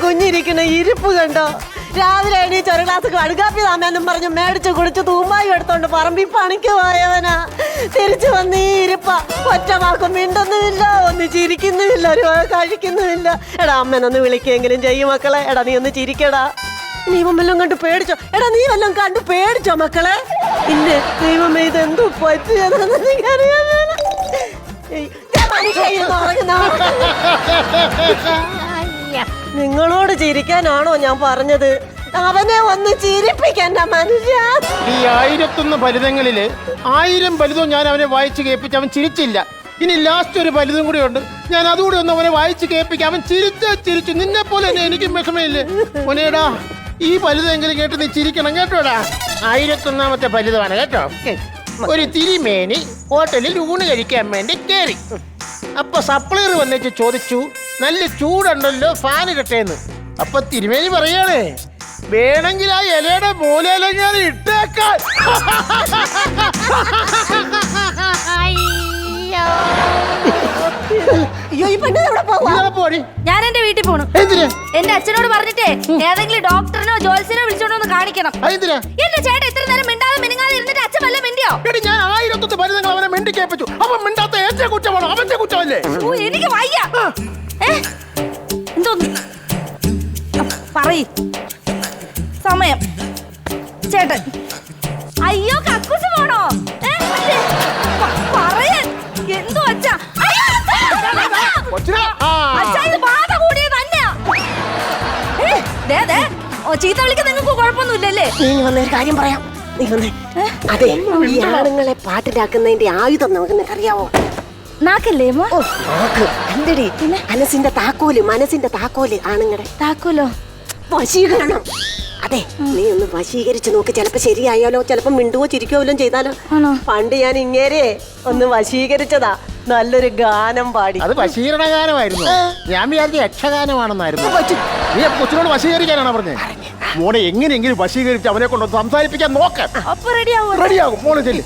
കുഞ്ഞിരിക്കുന്ന ഇരിപ്പ് കണ്ടോ? രാവിലെ എണീച്ച് ഒരു ഗ്ലാസ് കടുകാപ്പി താമെന്നും പറഞ്ഞ് മേടിച്ച് കുടിച്ച് തൂമ്പായി എടുത്തോണ്ട് പറമ്പി പണിക്ക് പോയവനാ. തിരിച്ചു വന്ന് ഈ ഇരിപ്പ. ഒറ്റ വാക്കും മിണ്ടുന്നുമില്ല, ഒന്ന് ചിരിക്കുന്നുമില്ല, ഒരു കഴിക്കുന്നുമില്ല. എടാ അമ്മനൊന്ന് വിളിക്കെങ്കിലും ചെയ്യും മക്കളെ. എടാ നീ ഒന്ന് ചിരിക്കടാ. നീ വല്ലതും കണ്ട് പേടിച്ചോ? എടാ നീ വല്ലതും കണ്ട് പേടിച്ചോ മക്കളെ? ഇല്ല ദൈവമേ, ഇതെന്തോ പറ്റിയതെന്ന് നിങ്ങളോട് ചിരിക്കാനാണോ ഞാൻ പറഞ്ഞത്? അവനെ ഒന്ന് ചിരിപ്പിക്കണ്ട മനുഷ്യ. ഈ 1001 ഫലിതങ്ങളില് 1000 ഫലിതവും ഞാൻ അവനെ വായിച്ച് കേൾപ്പിച്ച് അവൻ ചിരിച്ചില്ല. ഇനി ലാസ്റ്റ് ഒരു ഫലിതം കൂടി ഉണ്ട്, ഞാൻ അതുകൂടി ഒന്ന് അവനെ വായിച്ച് കേൾപ്പിക്കാം. അവൻ ചിരിച്ചു. നിന്നെ പോലെ തന്നെ എനിക്കും വിഷമയില്ലേ മോനേടാ. ഈ ഫലിതമെങ്കിലും കേട്ട് നീ ചിരിക്കണം കേട്ടോടാ. 1001ാമത്തെ ഫലിതമാണ് കേട്ടോ. ഒരു തിരുമേനി ഹോട്ടലിൽ ഊണ് കഴിക്കാൻ വേണ്ടി കയറി. അപ്പൊ സപ്ലയർ വന്നിട്ട് ചോദിച്ചു, നല്ല ചൂടുണ്ടല്ലോ, ഫാൻ ഇടട്ടേന്ന്. അപ്പൊ തിരുമേനി പറയാണ്, വേണമെങ്കിൽ ആ ഇലയുടെ മൂലയില ഞാൻ ഇട്ടേക്കാൻ. ഞാൻ എന്റെ വീട്ടിൽ പോണു. എന്റെ അച്ഛനോട് പറഞ്ഞിട്ടേ ഏതെങ്കിലും ഡോക്ടറിനോ ജോത്സ്യനോ വിളിച്ചോണ്ടോ ഒന്ന് കാണിക്കണം. എന്റെ ചേട്ടൻ ഇത്ര നേരം മിണ്ടാതെ മിനിങ്ങാതെ ഇരുന്നിട്ട് അച്ഛൻ വല്ല മിണ്ടിയോ? ഞാൻ 1001 ഫലിതങ്ങൾ അവനെ മിണ്ടി കേൾപ്പിച്ചു. അവൻ മിണ്ടാത്ത ഏറ്റവും കുറ്റമാണോ? അവന്റെ കുറ്റമല്ലേ? എനിക്ക് വയ്യ. എന്തോന്ന് പറയ്. സമയം ചേട്ടൻ. അയ്യോ കക്കൂസ് പോണോ? പറയാൻ എന്തോ അച്ഛാ. അച്ഛാ ഇത് ബാധ കൂടിയത് തന്നെയാ. ചീത്ത വിളിക്കാൻ നിങ്ങൾക്ക് കുഴപ്പമൊന്നുമില്ലല്ലേ? നീ വന്നൊരു കാര്യം പറയാം. നീ വന്നേ. അതെ, ഈ ആണുങ്ങളെ പാട്ടിലാക്കുന്നതിന്റെ ആയുധം നമുക്ക് അറിയാവോ? നാക്കല്ലേ? എന്തടി? മനസ്സിന്റെ താക്കോല് ആണുങ്ങളുടെ താക്കോലോ? വശീകരണം. അതെ, നീ ഒന്ന് വശീകരിച്ച് നോക്ക്. ചിലപ്പോ ശരിയായാലോ, ചിലപ്പോ മിണ്ടുവോ ചിരിക്കോ വല്ലതും ചെയ്താലോ. പണ്ട് ഞാൻ ഇങ്ങേരെ ഒന്ന് വശീകരിച്ചതാ. നല്ലൊരു ഗാനം പാടി. അത് വശീകരണ ഗാനമായിരുന്നു. ഞാൻ വിചാരിച്ച യക്ഷഗാനമാണെന്നായിരുന്നു. നീ കൊച്ചിനോട് വശീകരിക്കാനാണോ പറഞ്ഞത്? മോനെ എങ്ങനെയെങ്കിലും വശീകരിച്ച് അവനെ കൊണ്ട് സംസാരിപ്പിക്കാൻ നോക്കാം. റെഡിയാകും. മോനെ ചെല്ലു.